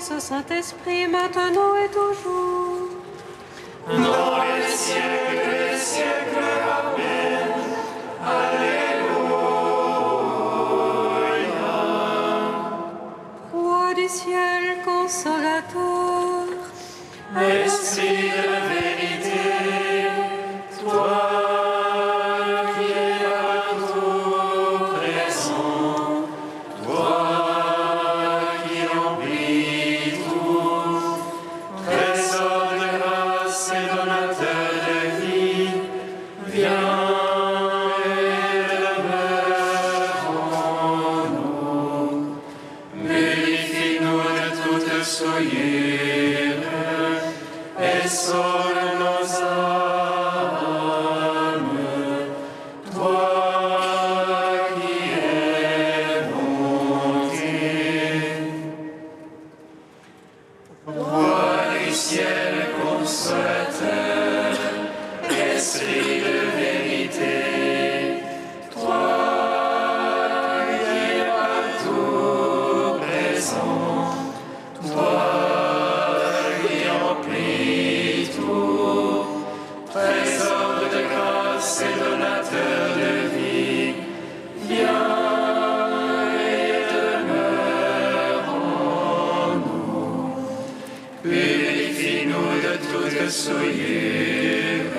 Fils, au Saint-Esprit, maintenant et toujours. Dans les siècles des siècles. Amen. Alléluia. Roi du ciel, consolateur, Esprit de vérité, toi qui es partout présent, toi qui emplis tout, trésor de grâce et donateur de vie, viens et demeure en nous. Purifie-nous de toute souillure et sauve nos âmes, toi qui es bonté. Roi du ciel consolateur, Esprit de vérité, toi qui es partout présent, toi qui emplis tout, trésor de grâce et donateur de vie, viens et demeure en nous. Purifie-nous de toute souillure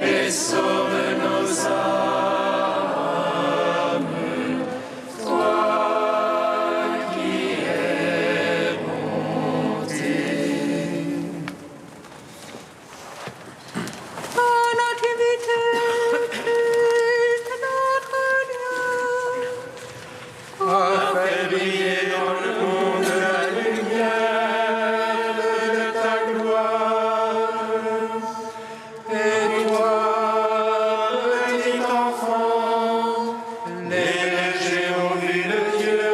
et sauve nos âmes, toi qui es bonté. à nativité, Christ notre Dieu. A fait briller dans le monde la lumière de ta gloire. Et toi, petit enfant, les bergers ont vu le Dieu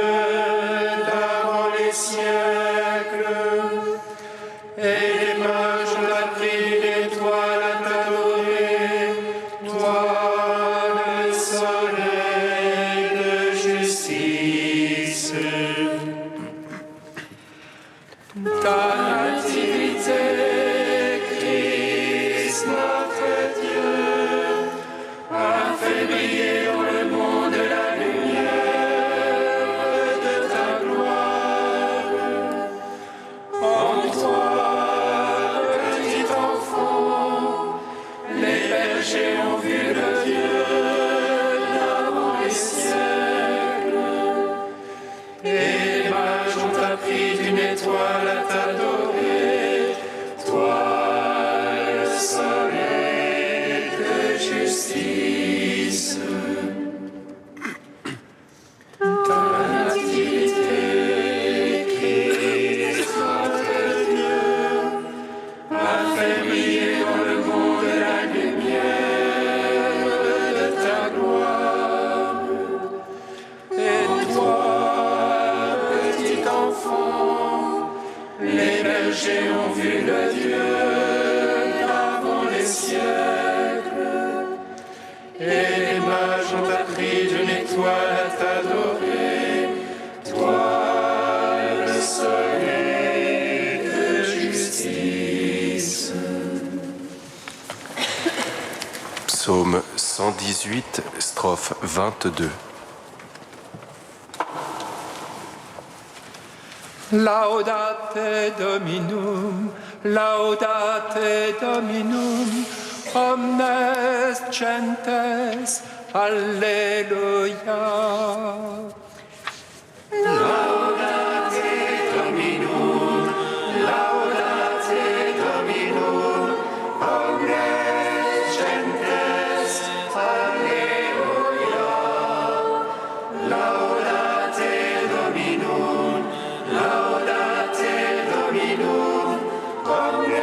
d'avant les siècles. Et les mages ont appris l'étoile à t'adorer, toi le soleil de justice. Ta nativité, Christ notre Dieu, a fait briller dans le monde la lumière de ta gloire. En toi, petit enfant, les bergers ont vu le Dieu d'avant les siècles. Et les mages ont appris d'une étoile à t'adorer, toi le soleil de justice. Ta nativité, Christ notre Dieu, a fait briller dans le monde la lumière de ta gloire. Et toi, petit enfant, les bergers ont vu le Dieu d'avant les siècles. Et les mages ont appris d'une étoile à t'adorer, toi le soleil de justice. Psaume 118, strophe 22. Laudate Dominum, laudate Dominum, omnes gentes, alleluia. Laudate Dominum, laudate Dominum, omnes gentes, alleluia. Laudate Dominum, laudate Dominum, omnes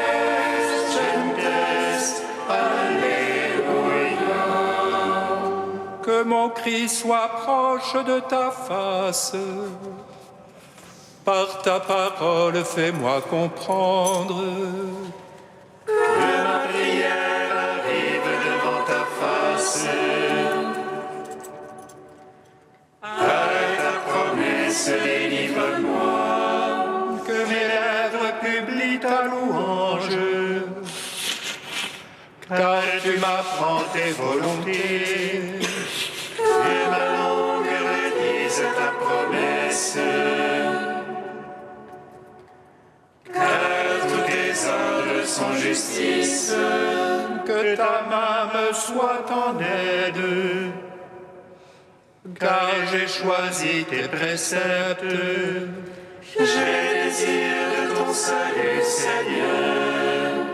gentes, alleluia. Que mon cri soit proche de ta face. Par ta parole, fais-moi comprendre. Que ma prière arrive devant ta face. Par ta promesse, délivre-moi. Que prie ta louange. Car tu m'apprends tes volontés, et ma langue redise ta promesse. Car tous tes ordres sont justice, que ta main me soit en aide. Car j'ai choisi tes préceptes, j'ai désir de ton salut, Seigneur.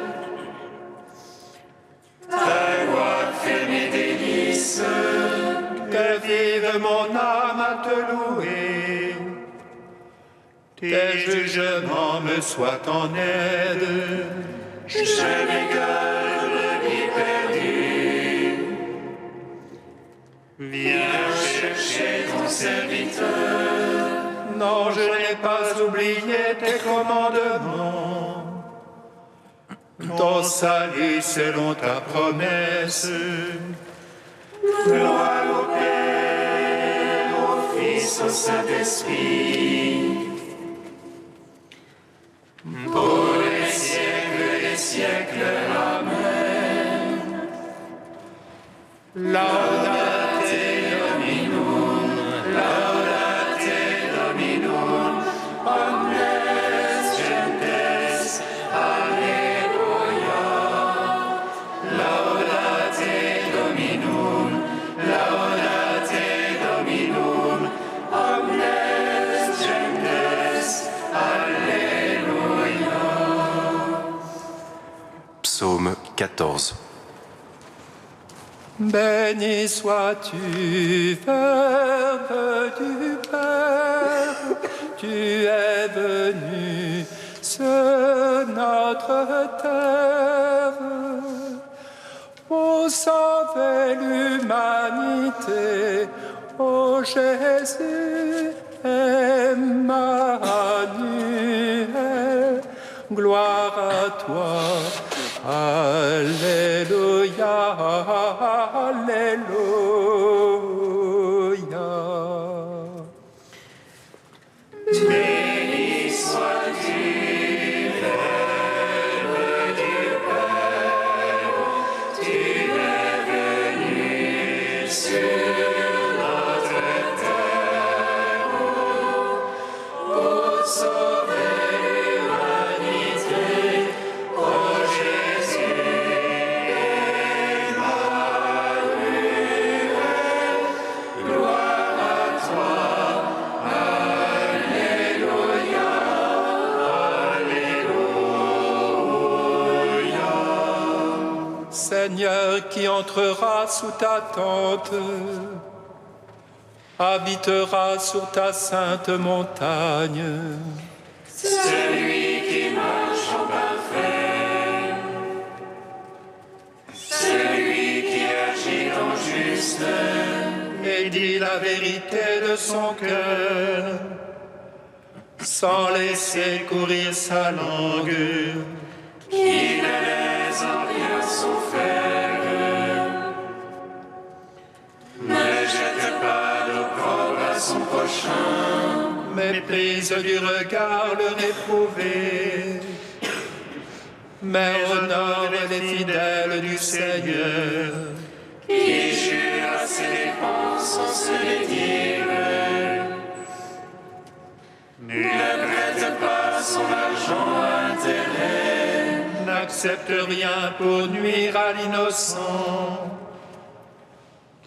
Ta loi fait mes délices, que vive mon âme à te louer. Tes jugements me soient en aide, je m'égare de vie perdue. Viens chercher ton serviteur. Non, je n'ai pas oublié tes commandements. Ton salut selon ta promesse. Gloire au Père, au Fils, au Saint-Esprit. Pour les siècles des siècles, Amen. Laudate Dominum, laudate Dominum, omnes gentes, Alleluia. Laudate Dominum, laudate Dominum, omnes gentes, Alleluia. Psaume 14. Béni sois-tu, Verbe du Père, tu es venu sur notre terre pour sauver l'humanité. Ô Jésus, Emmanuel, gloire à toi. Alléluia, Alléluia. Béni sois-tu, Verbe du Père, tu es venu sur notre terre pour sauver l'humanité. Ô Jésus, Emmanuel, gloire à toi. Alléluia, Alléluia. Seigneur, qui entrera sous ta tente, habitera sur ta sainte montagne. Celui qui marche en parfait, celui qui agit en juste et dit la vérité de son cœur, sans laisser courir sa langue, qui ne laisse en rien son fer. Ne jette pas d'opprobre à son prochain, méprise du regard le réprouvé, mais honore les fidèles du Seigneur, qui jure à ses dépenses sans se les dire. Ne prête pas son argent à intérêt, n'accepte rien pour nuire à l'innocent,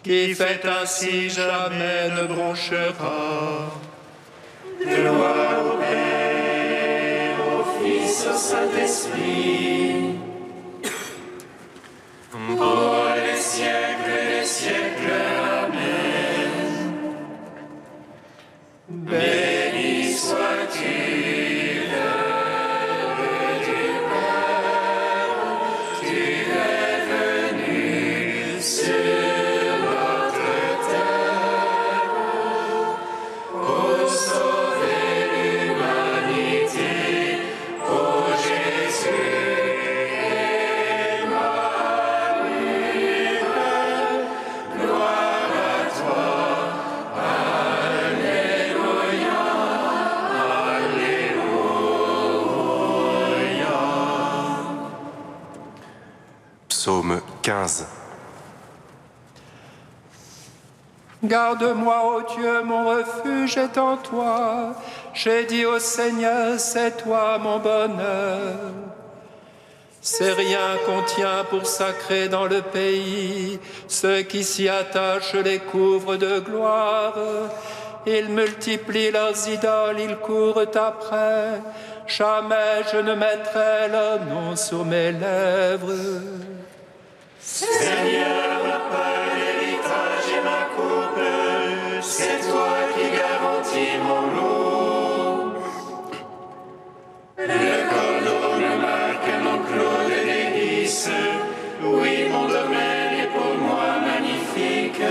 qui fait ainsi jamais ne bronchera. Gloire au Père, au Fils, au Saint-Esprit, pour les siècles des siècles. Amen. Béni sois-tu, Verbe du Père, tu es venu sur notre terre pour sauver l'humanité. Ô Jésus, Psaume 15. Garde-moi, ô Dieu, mon refuge est en toi. J'ai dit au Seigneur, c'est toi mon bonheur. C'est rien qu'on tient pour sacré dans le pays. Ceux qui s'y attachent les couvrent de gloire. Ils multiplient leurs idoles, ils courent après. Jamais je ne mettrai leur nom sur mes lèvres. Seigneur, ma part, l'héritage et ma coupe, c'est toi qui garantis mon lot. Le cordon me marque un enclos de délices, oui, mon domaine est pour moi magnifique.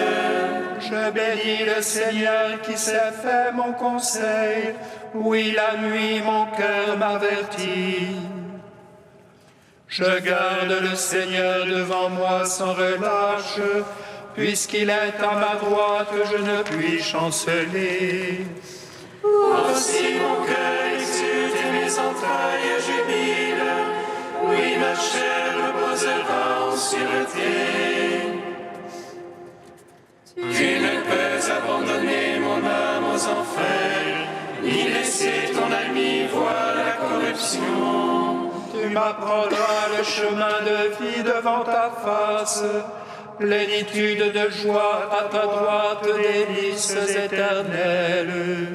Je bénis le Seigneur qui s'est fait mon conseil. Oui, la nuit, mon cœur m'avertit. Je garde le Seigneur devant moi sans relâche. Puisqu'il est à ma droite, je ne puis chanceler. Aussi mon cœur exulte et mes entrailles jubilent. Oui, ma chair reposera en sûreté. Tu ne peux abandonner mon âme aux enfers, ni laisser ton ami voir la corruption. Tu m'apprendras le chemin de vie devant ta face, plénitude de joie à ta droite, délices éternelles.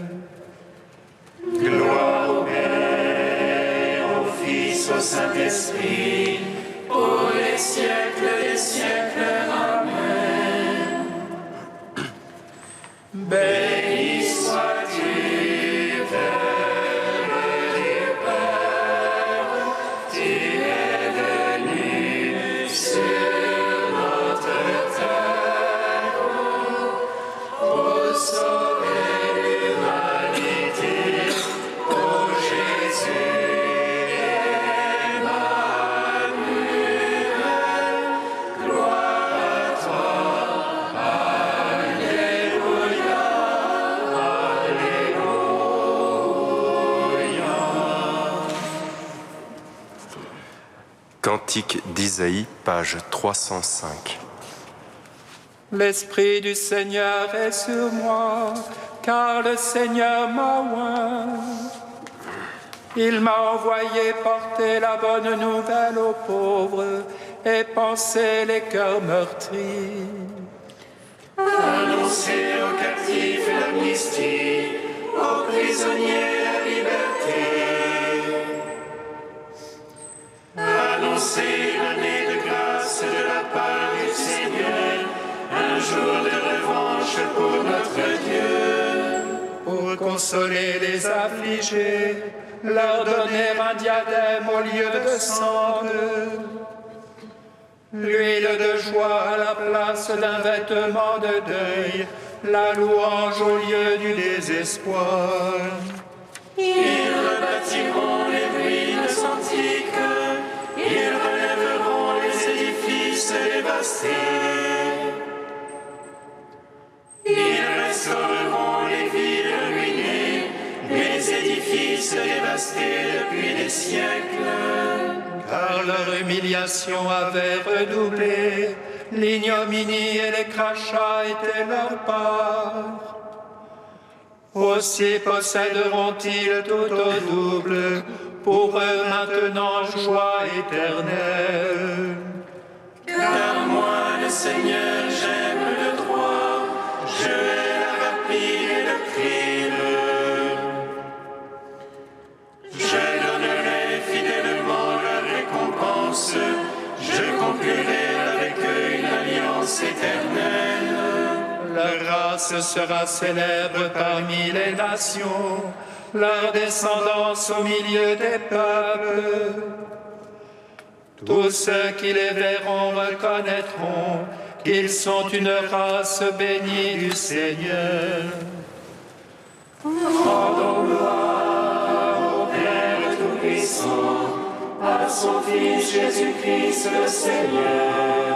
Gloire au Père, au Fils, au Saint-Esprit, pour les siècles des siècles. Amen. Béni sois-tu, Père du Père, tu es venu sur notre terre pour sauver l'humanité. Ô Jésus, Emmanuel, gloire à toi. Alléluia, Alléluia. Cantique d'Isaïe, page 305. L'Esprit du Seigneur est sur moi, car le Seigneur m'a oint. Il m'a envoyé porter la bonne nouvelle aux pauvres et panser les cœurs meurtris. Annoncer aux captifs l'amnistie, aux prisonniers la liberté. Annoncer l'année de grâce de la part du Seigneur, un jour de revanche pour notre Dieu. Pour consoler les affligés, leur donner un diadème au lieu de cendre, l'huile de joie à la place d'un vêtement de deuil, la louange au lieu du désespoir. Ils rebâtiront les ruines antiques, ils relèveront les édifices dévastés. Ils restaureront les villes ruinées, les édifices dévastés depuis des siècles. Car leur humiliation avait redoublé, l'ignominie et les crachats étaient leur part. Aussi posséderont-ils tout au double, pour eux maintenant joie éternelle. Car moi, le Seigneur, j'aime le droit, je hais la rapine et le crime. Je donnerai fidèlement leur récompense, je conclurai avec eux une alliance éternelle. Leur race sera célèbre parmi les nations, leur descendance au milieu des peuples. Tous ceux qui les verront reconnaîtront qu'ils sont une race bénie du Seigneur. Rendons gloire au Père Tout-Puissant, à son Fils Jésus-Christ le Seigneur.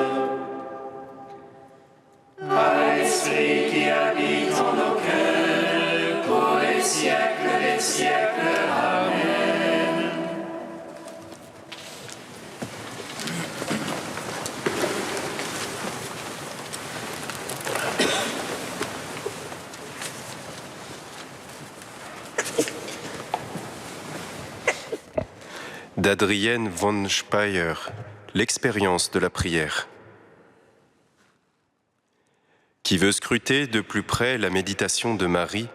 À l'Esprit qui habite en nos cœurs, pour les siècles des siècles. Amen. d'Adrienne von Speyer, l'expérience de la prière. Qui veut scruter de plus près la méditation de Marie,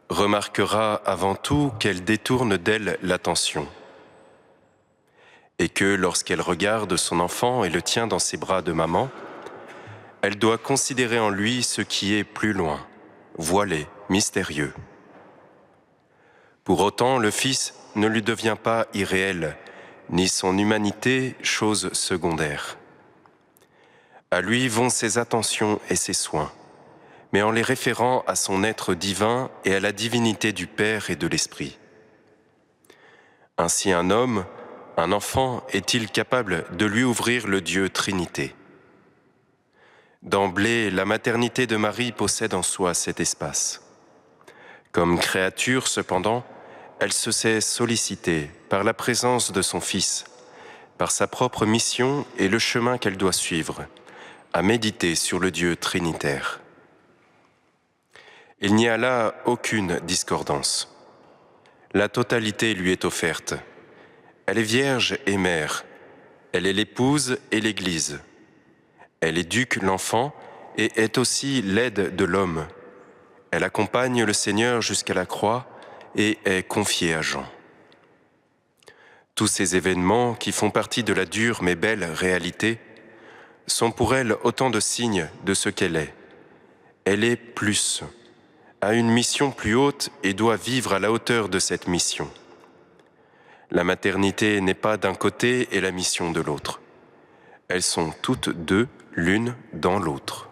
remarquera avant tout qu'elle détourne d'elle l'attention, et que lorsqu'elle regarde son enfant et le tient dans ses bras de maman, elle doit considérer en lui ce qui est plus loin, voilé, mystérieux. Pour autant, le Fils ne lui devient pas irréel, ni son humanité chose secondaire. À lui vont ses attentions et ses soins, mais en les référant à son être divin et à la divinité du Père et de l'Esprit. Ainsi un homme, un enfant, est-il capable de lui ouvrir le Dieu Trinité? D'emblée, la maternité de Marie possède en soi cet espace. Comme créature, cependant, elle se sait sollicitée par la présence de son Fils, par sa propre mission et le chemin qu'elle doit suivre, à méditer sur le Dieu trinitaire. Il n'y a là aucune discordance. La totalité lui est offerte. Elle est vierge et mère. Elle est l'épouse et l'Église. Elle éduque l'enfant et est aussi l'aide de l'homme. Elle accompagne le Seigneur jusqu'à la croix et est confiée à Jean. Tous ces événements, qui font partie de la dure mais belle réalité, sont pour elle autant de signes de ce qu'elle est. Elle est plus, a une mission plus haute et doit vivre à la hauteur de cette mission. La maternité n'est pas d'un côté et la mission de l'autre. Elles sont toutes deux, l'une dans l'autre.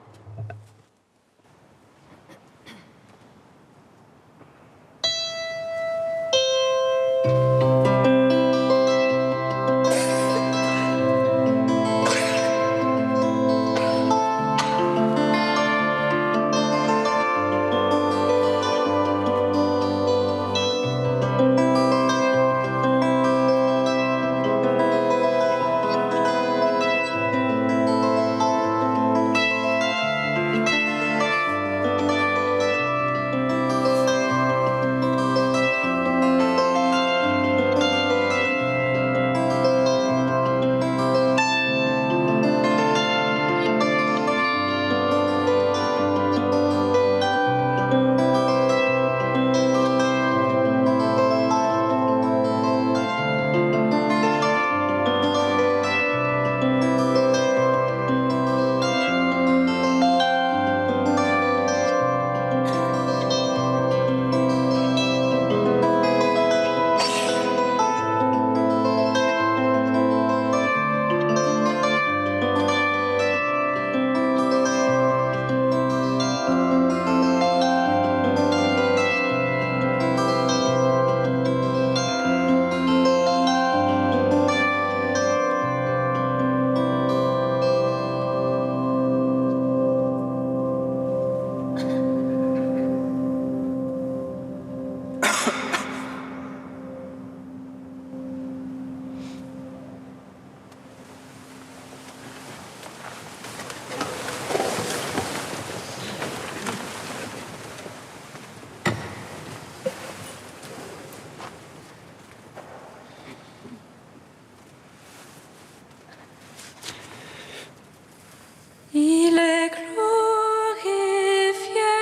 Il est glorifié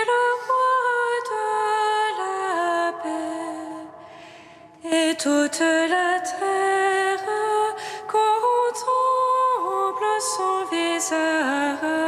le roi de la paix, et toute la terre contemple son visage.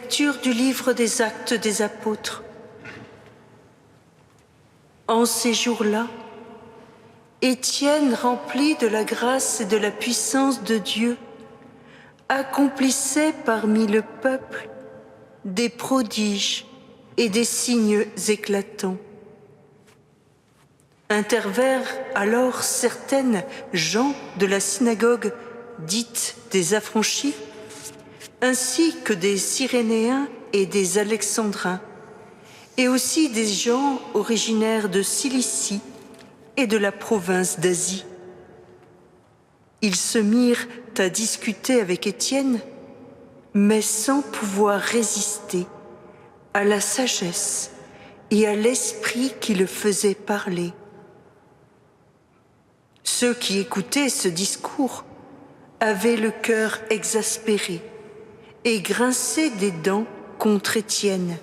Lecture du livre des Actes des Apôtres. En ces jours-là, Étienne, rempli de la grâce et de la puissance de Dieu, accomplissait parmi le peuple des prodiges et des signes éclatants. Intervinrent alors certaines gens de la synagogue dite des Affranchis, ainsi que des Cyrénéens et des Alexandrins, et aussi des gens originaires de Cilicie et de la province d'Asie. Ils se mirent à discuter avec Étienne, mais sans pouvoir résister à la sagesse et à l'esprit qui le faisait parler. Ceux qui écoutaient ce discours avaient le cœur exaspéré et grinçaient des dents contre Étienne.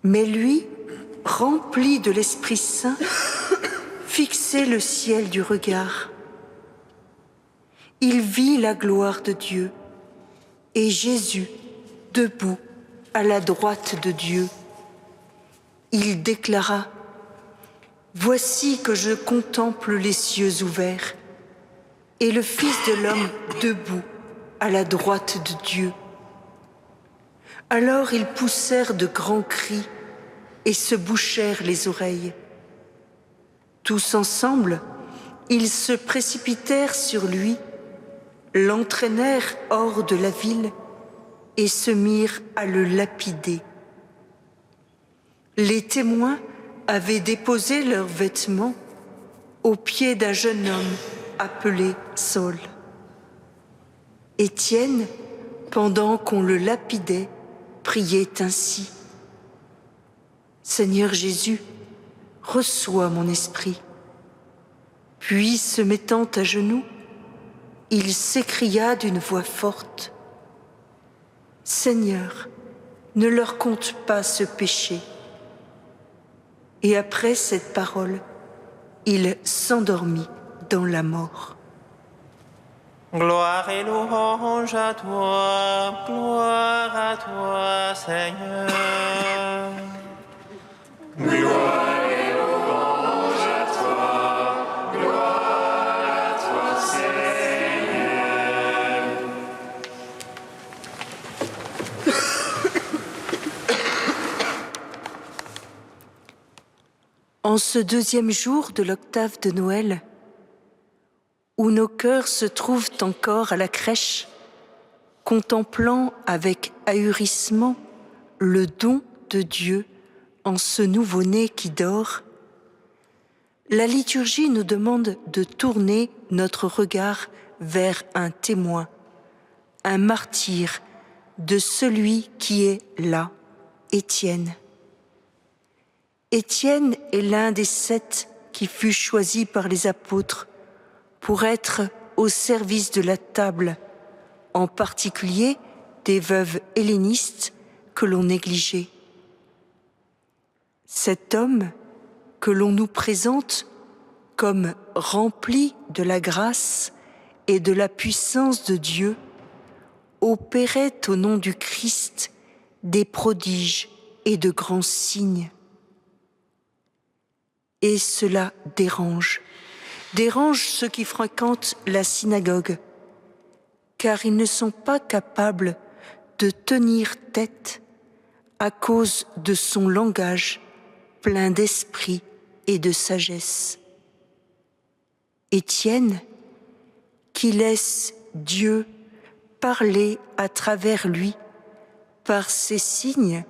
Mais lui, rempli de l'Esprit Saint, fixait le ciel du regard. Il vit la gloire de Dieu et Jésus debout à la droite de Dieu. Il déclara: « Voici que je contemple les cieux ouverts et le Fils de l'homme debout à la droite de Dieu. » Alors ils poussèrent de grands cris et se bouchèrent les oreilles. Tous ensemble, ils se précipitèrent sur lui, l'entraînèrent hors de la ville et se mirent à le lapider. Les témoins avaient déposé leurs vêtements aux pieds d'un jeune homme appelé Saul. Étienne, pendant qu'on le lapidait, priait ainsi: « Seigneur Jésus, reçois mon esprit. » Puis, se mettant à genoux, il s'écria d'une voix forte: « Seigneur, ne leur compte pas ce péché. » Et après cette parole, il s'endormit dans la mort. Gloire et louange à toi, Seigneur. Gloire et louange à toi, gloire à toi, Seigneur. En ce deuxième jour de l'octave de Noël, où nos cœurs se trouvent encore à la crèche, contemplant avec ahurissement le don de Dieu en ce nouveau-né qui dort, la liturgie nous demande de tourner notre regard vers un témoin, un martyr de celui qui est là, Étienne. Étienne est l'un des 7 qui fut choisi par les apôtres pour être au service de la table, en particulier des veuves hellénistes que l'on négligeait. Cet homme que l'on nous présente comme rempli de la grâce et de la puissance de Dieu opérait au nom du Christ des prodiges et de grands signes. Et cela dérange ceux qui fréquentent la synagogue, car ils ne sont pas capables de tenir tête à cause de son langage plein d'esprit et de sagesse. Étienne, qui laisse Dieu parler à travers lui par ses signes,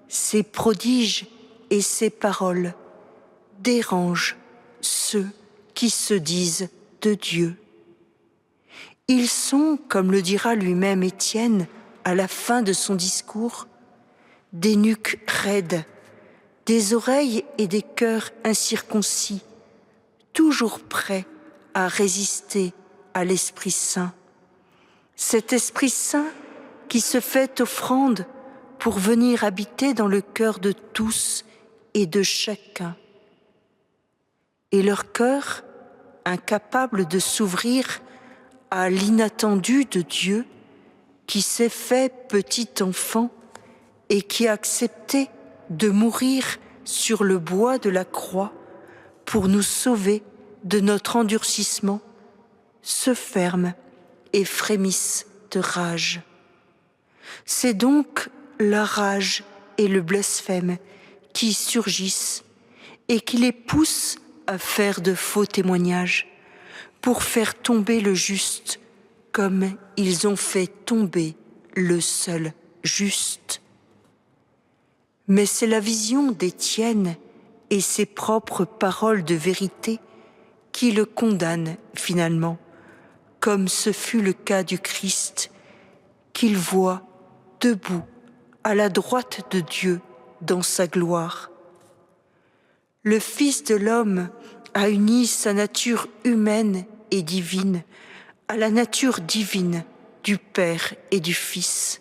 ses prodiges et ses paroles, dérange ceux qui se disent de Dieu. Ils sont, comme le dira lui-même Étienne à la fin de son discours, des nuques raides, des oreilles et des cœurs incirconcis, toujours prêts à résister à l'Esprit Saint. Cet Esprit Saint qui se fait offrande pour venir habiter dans le cœur de tous et de chacun. Et leur cœur, incapable de s'ouvrir à l'inattendu de Dieu, qui s'est fait petit enfant et qui a accepté de mourir sur le bois de la croix pour nous sauver de notre endurcissement, se ferment et frémissent de rage. C'est donc la rage et le blasphème qui surgissent et qui les poussent à faire de faux témoignages pour faire tomber le juste comme ils ont fait tomber le seul juste. Mais c'est la vision d'Étienne et ses propres paroles de vérité qui le condamnent finalement, comme ce fut le cas du Christ, qu'il voit debout à la droite de Dieu dans sa gloire. Le Fils de l'homme a uni sa nature humaine et divine à la nature divine du Père et du Fils.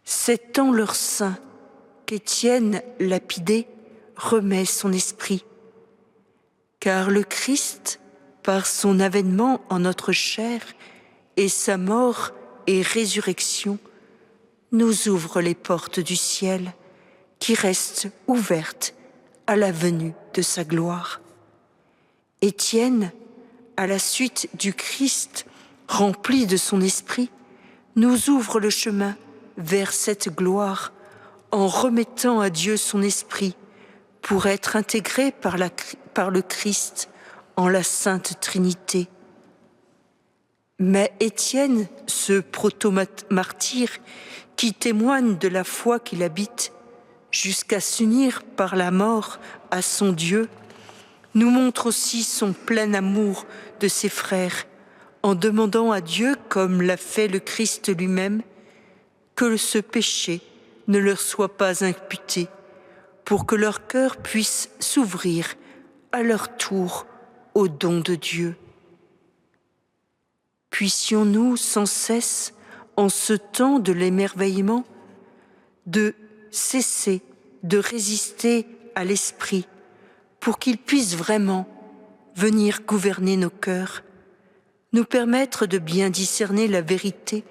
C'est en leur sein qu'Étienne, lapidé, remet son esprit. Car le Christ, par son avènement en notre chair et sa mort et résurrection, nous ouvre les portes du ciel qui restent ouvertes à la venue de sa gloire. Étienne, à la suite du Christ, rempli de son esprit, nous ouvre le chemin vers cette gloire en remettant à Dieu son esprit pour être intégré par le Christ en la Sainte Trinité. Mais Étienne, ce proto-martyr qui témoigne de la foi qu'il habite jusqu'à s'unir par la mort à son Dieu, nous montre aussi son plein amour de ses frères en demandant à Dieu, comme l'a fait le Christ lui-même, que ce péché ne leur soit pas imputé, pour que leur cœur puisse s'ouvrir à leur tour au don de Dieu. Puissions-nous sans cesse, en ce temps de l'émerveillement, de cesser de résister à l'Esprit pour qu'il puisse vraiment venir gouverner nos cœurs, nous permettre de bien discerner la vérité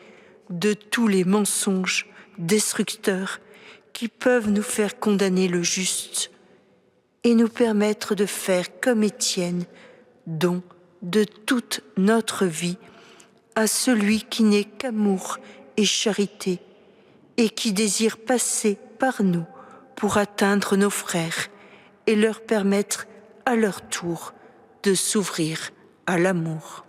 de tous les mensonges destructeurs qui peuvent nous faire condamner le juste et nous permettre de faire comme Étienne, don de toute notre vie à celui qui n'est qu'amour et charité et qui désire passer par nous pour atteindre nos frères et leur permettre à leur tour de s'ouvrir à l'amour.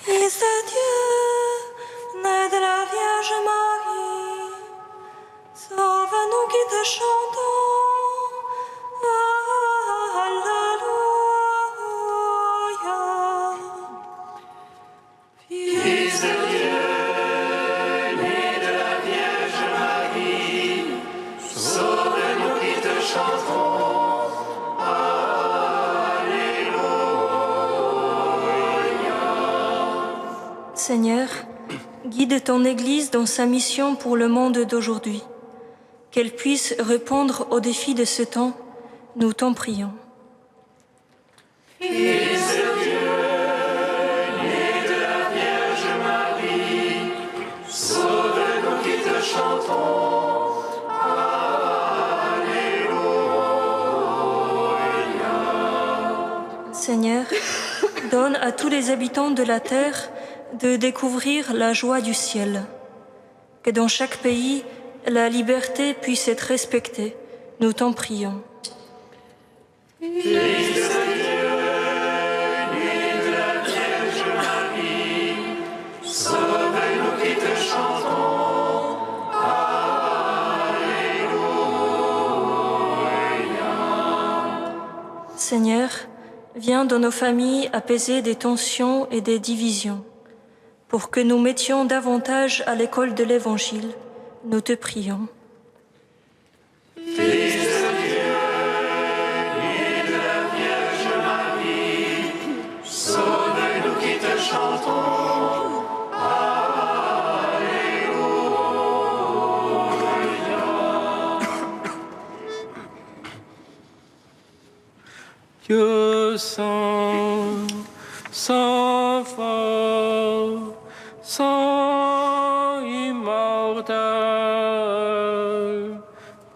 Fils de Dieu, né de la Vierge Marie, sauve-nous qui te chantons. Alléluia. Fils de Dieu, né de la guide ton Église dans sa mission pour le monde d'aujourd'hui. Qu'elle puisse répondre aux défis de ce temps, nous t'en prions. Fils de Dieu, né de la Vierge Marie, sauve-nous qui te chantons. Alléluia. Seigneur, donne à tous les habitants de la terre de découvrir la joie du ciel. Que dans chaque pays, la liberté puisse être respectée. Nous t'en prions. Fils de Dieu, né de la Vierge Marie, sauve-nous qui te chantons. Alléluia. Seigneur, viens dans nos familles apaiser des tensions et des divisions. Pour que nous mettions davantage à l'école de l'Évangile, nous te prions. Fils de Dieu, né de la Vierge Marie, sauve-nous qui te chantons. Dieu saint, saint fort, saint immortel,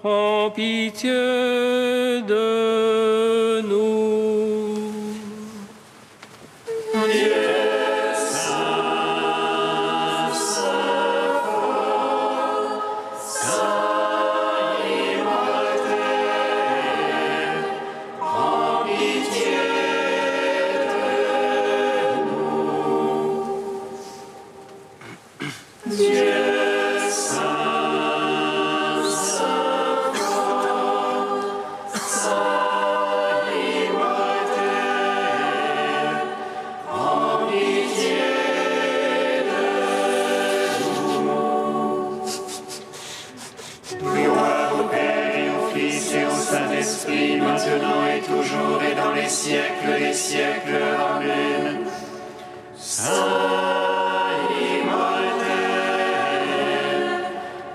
prends pitié de nous. Saint-Esprit, maintenant et toujours et dans les siècles des siècles. Amen. Saint immortel,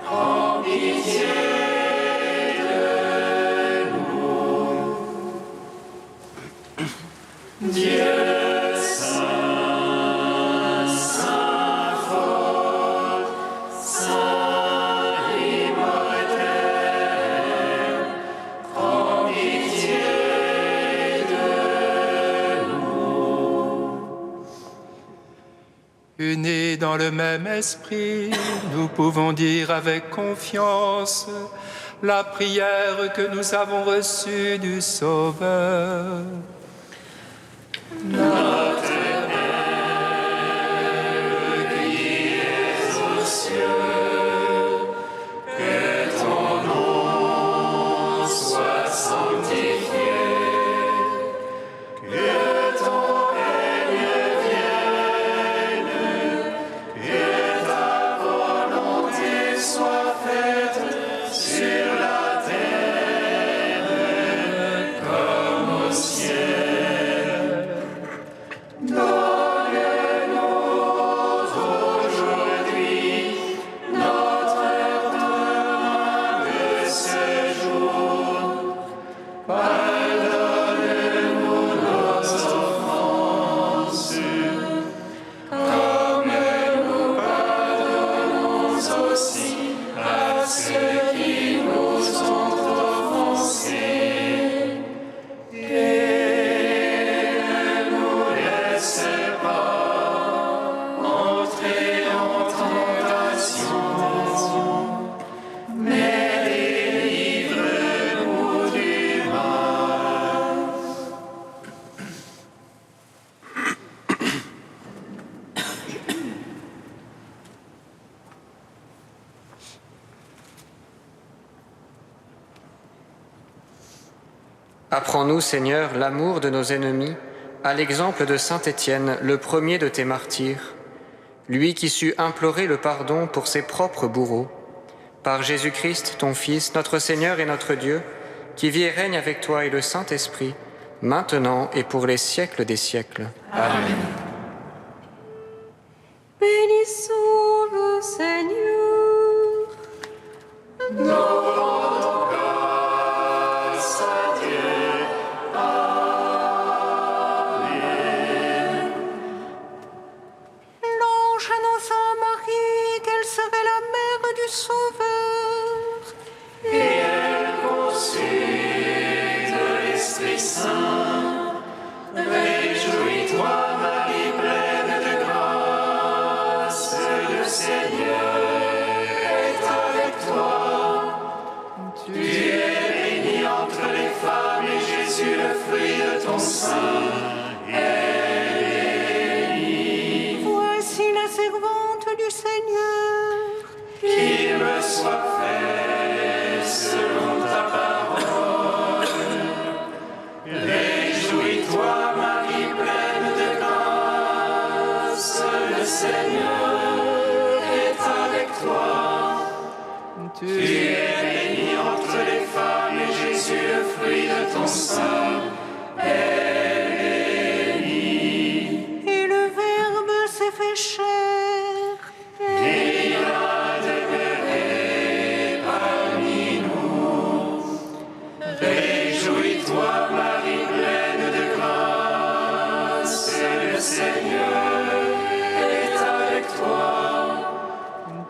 prends pitié de nous. Dieu saint, saint fort, saint immortel, prends pitié de nous. Unis dans le même esprit, nous pouvons dire avec confiance la prière que nous avons reçue du Sauveur. Notre Père qui es aux cieux, que ton nom soit sanctifié, que ton règne vienne, que ta volonté soit faite sur la terre comme au ciel. Donne-nous aujourd'hui notre pain de ce jour. Pardonne-nous nos offenses, comme nous pardonnons aussi à ceux qui nous ont offensés. Et ne nous laisse pas entrer en tentation, mais délivre-nous du mal. Apprends-nous, Seigneur, l'amour de nos ennemis, à l'exemple de saint Étienne, le premier de tes martyrs, lui qui sut implorer le pardon pour ses propres bourreaux. Par Jésus-Christ, ton Fils, notre Seigneur et notre Dieu, qui vit et règne avec toi et le Saint-Esprit, maintenant et pour les siècles des siècles. Amen. Bénissons reçue de l'Esprit Saint. Réjouis-toi, Marie pleine de grâce, le Seigneur est avec toi. Tu es bénie entre les femmes et Jésus, le fruit de ton sein, est béni. Voici la servante du Seigneur. Qu'il me soit fait selon ta parole. Réjouis-toi, Marie pleine de grâce, le Seigneur est avec toi. Tu es bénie entre les femmes et Jésus, le fruit de ton sein, est béni. Et le Verbe s'est fait chair. Et il a demeuré parmi nous. Réjouis-toi, Marie pleine de grâce, le Seigneur est avec toi.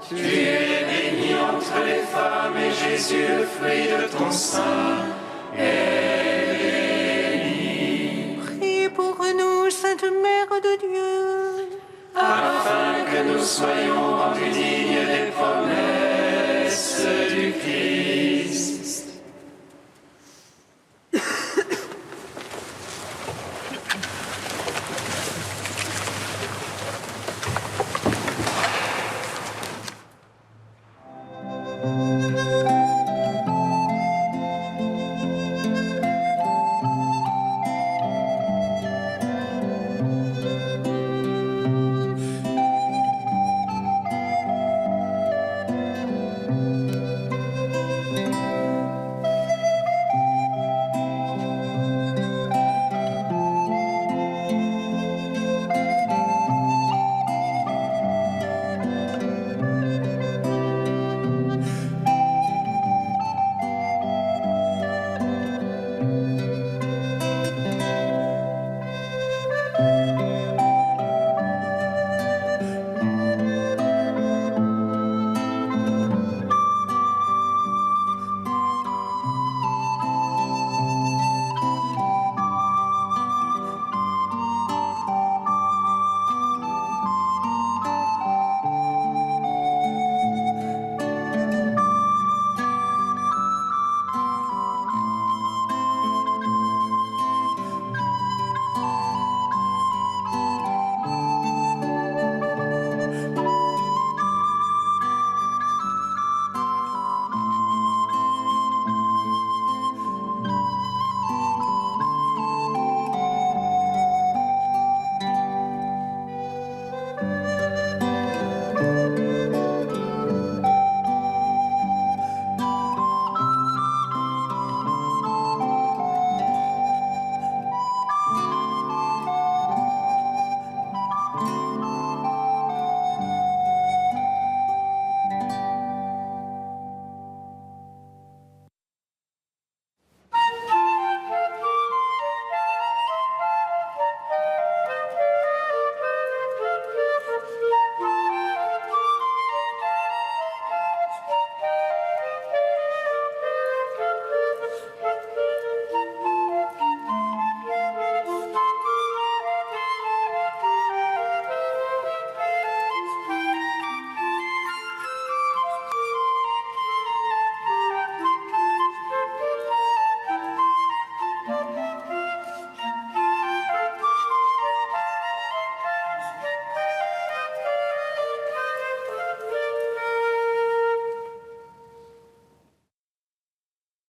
Tu es bénie entre les femmes et Jésus, le fruit de ton sein, est béni. Prie pour nous, Sainte Mère de Dieu. Afin que nous soyons rendus dignes